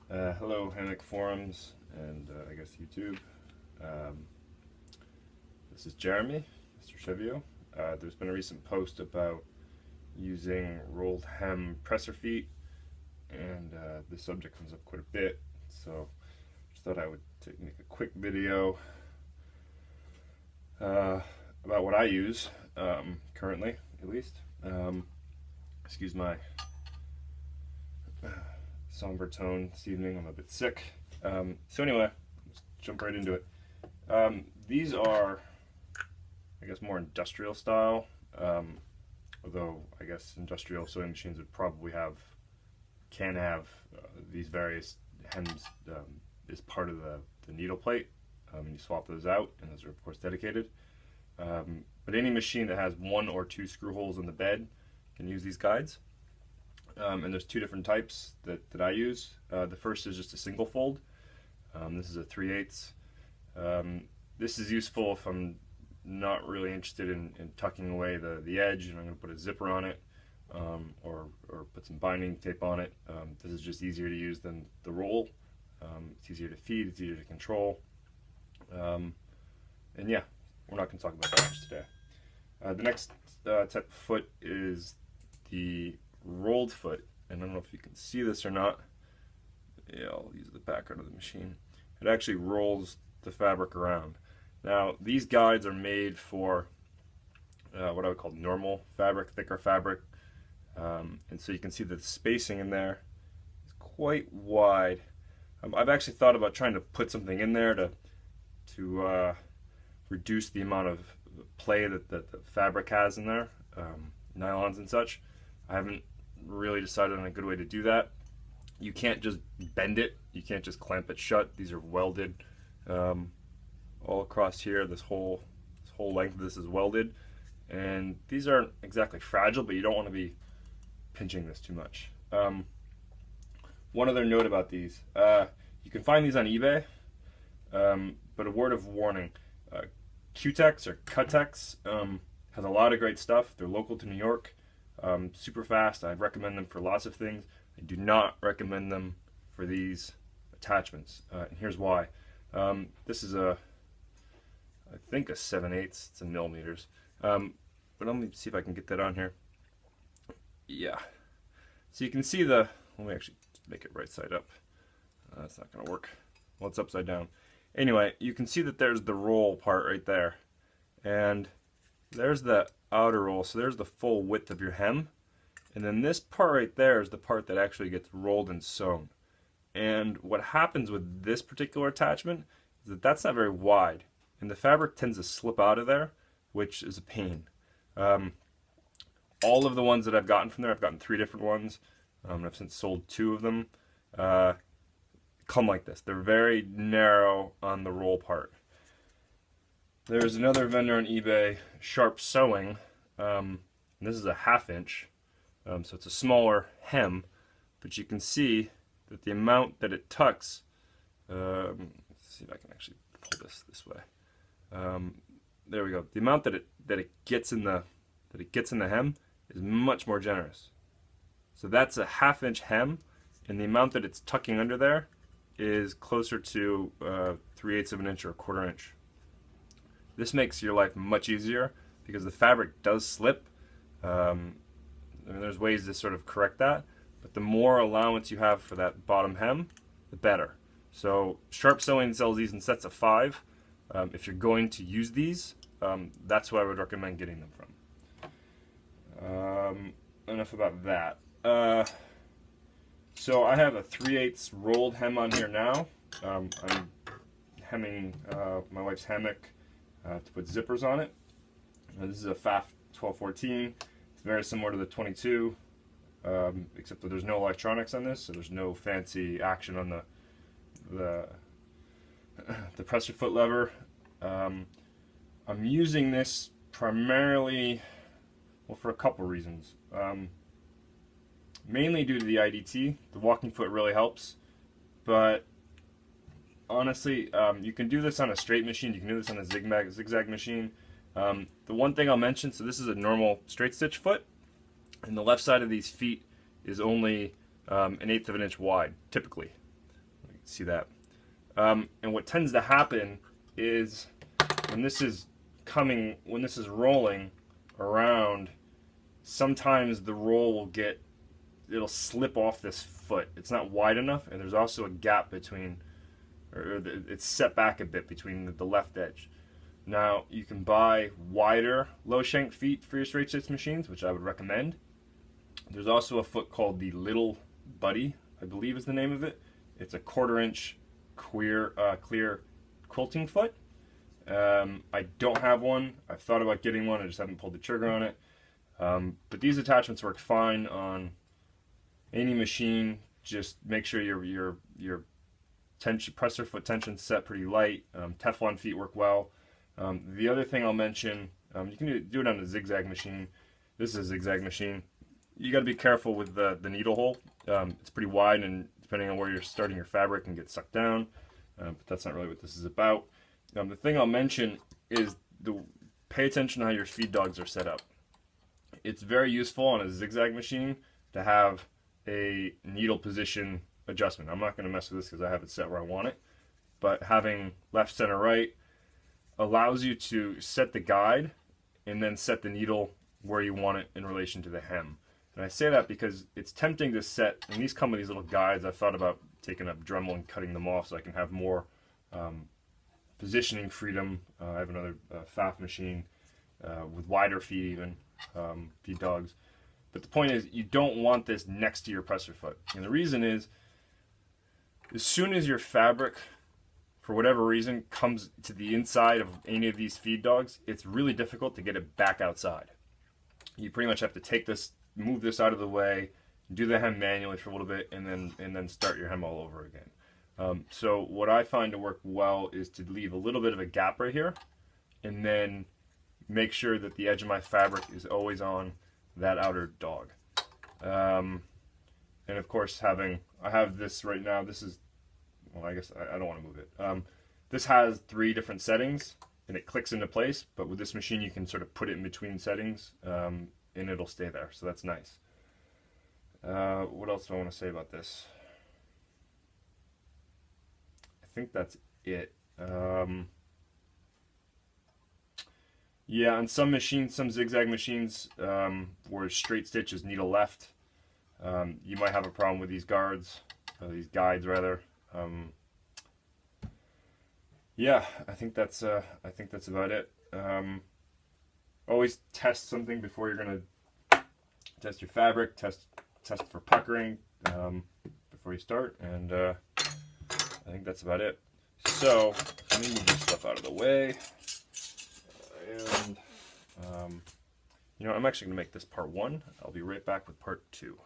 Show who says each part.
Speaker 1: Hello, Hammock forums and I guess YouTube. Um, this is Jeremy, Mr. Chevio. There's been a recent post about using rolled hem presser feet, and this subject comes up quite a bit. So, just thought I would make a quick video about what I use currently, at least. Excuse my somber tone this evening. I'm a bit sick. So anyway, let's jump right into it. These are, I guess, more industrial style. Although I guess industrial sewing machines would probably can have these various hems as part of the needle plate. And you swap those out, and those are of course dedicated. But any machine that has one or two screw holes in the bed can use these guides. And there's two different types that I use. The first is just a single fold. This is a 3/8. This is useful if I'm not really interested in tucking away the edge and I'm going to put a zipper on it, or put some binding tape on it. This is just easier to use than the roll. It's easier to feed, it's easier to control. And yeah, we're not going to talk about that much today. The next type of foot is the rolled foot, and I don't know if you can see this or not. Yeah, I'll use the background of the machine. It actually rolls the fabric around. Now, these guides are made for what I would call normal fabric, thicker fabric, and so you can see the spacing in there is quite wide. I've actually thought about trying to put something in there to reduce the amount of play that the fabric has in there, nylons and such. I haven't really decided on a good way to do that. You can't just bend it, you can't just clamp it shut. These are welded all across here. This whole length of this is welded, and these aren't exactly fragile, but you don't want to be pinching this too much. One other note about these, you can find these on eBay, but a word of warning, Q-Tex or Cutex has a lot of great stuff. They're local to New York, super fast. I recommend them for lots of things. I do not recommend them for these attachments, and here's why. This is I think a 7/8. It's in millimeters, but let me see if I can get that on here. Yeah, so you can see let me actually make it right side up. That's not gonna work. Well, it's upside down. Anyway, you can see that there's the roll part right there, and there's the outer roll, so there's the full width of your hem, and then this part right there is the part that actually gets rolled and sewn. And what happens with this particular attachment is that that's not very wide, and the fabric tends to slip out of there, which is a pain. All of the ones that I've gotten from there, I've gotten 3 different ones, and I've since sold 2 of them, come like this. They're very narrow on the roll part. There's another vendor on eBay, Sharp Sewing, and this is a 1/2 inch, so it's a smaller hem, but you can see that the amount that it tucks, let's see if I can actually pull this way. There we go. The amount that it gets in the hem is much more generous. So that's a 1/2 inch hem, and the amount that it's tucking under there is closer to 3/8 of an inch or 1/4 inch. This makes your life much easier because the fabric does slip. I mean, there's ways to sort of correct that, but the more allowance you have for that bottom hem, the better. So Sharp Sewing sells these in sets of 5. If you're going to use these, that's who I would recommend getting them from. Enough about that. So I have a 3/8 rolled hem on here now. I'm hemming my wife's hammock to put zippers on it. This is a FAF 1214. It's very similar to the 22, except that there's no electronics on this, so there's no fancy action on the presser foot lever. I'm using this primarily, well, for a couple reasons. Mainly due to the IDT. The walking foot really helps, but honestly, you can do this on a straight machine, you can do this on a zigzag machine. The one thing I'll mention, so this is a normal straight stitch foot, and the left side of these feet is only 1/8 of an inch wide, typically. see that. And what tends to happen is when this is rolling around, sometimes the roll it'll slip off this foot. It's not wide enough, and there's also a gap between, it's set back a bit between the left edge. Now, you can buy wider low shank feet for your straight stitch machines, which I would recommend. There's also a foot called the Little Buddy, I believe is the name of it. It's a 1/4 inch clear quilting foot. I don't have one. I've thought about getting one. I just haven't pulled the trigger on it. But these attachments work fine on any machine. Just make sure your presser foot tension's set pretty light. Teflon feet work well. The other thing I'll mention, you can do it on a zigzag machine. This is a zigzag machine. You got to be careful with the needle hole. It's pretty wide, and depending on where you're starting your fabric, can get sucked down. But that's not really what this is about. The thing I'll mention is pay attention to how your feed dogs are set up. It's very useful on a zigzag machine to have a needle position adjustment. I'm not going to mess with this because I have it set where I want it. But having left, center, right allows you to set the guide and then set the needle where you want it in relation to the hem. And I say that because it's tempting to set, and these come with these little guides. I've thought about taking up Dremel and cutting them off so I can have more positioning freedom. I have another FAF machine with wider feet even, feed dogs. But the point is, you don't want this next to your presser foot. And the reason is, as soon as your fabric, for whatever reason, comes to the inside of any of these feed dogs, it's really difficult to get it back outside. You pretty much have to take this, move this out of the way, do the hem manually for a little bit, and then start your hem all over again. So what I find to work well is to leave a little bit of a gap right here, and then make sure that the edge of my fabric is always on that outer dog. And of course, I have this right now. This is, well, I guess I don't want to move it. This has 3 different settings, and it clicks into place. But with this machine, you can sort of put it in between settings, and it'll stay there. So that's nice. What else do I want to say about this? I think that's it. Yeah, on some machines, some zigzag machines, where straight stitch is needle left, you might have a problem with these these guides rather. Yeah, I think that's about it. Always test something before you're gonna test your fabric. Test for puckering before you start, and I think that's about it. So let me move this stuff out of the way. And, I'm actually going to make this part 1. I'll be right back with part 2.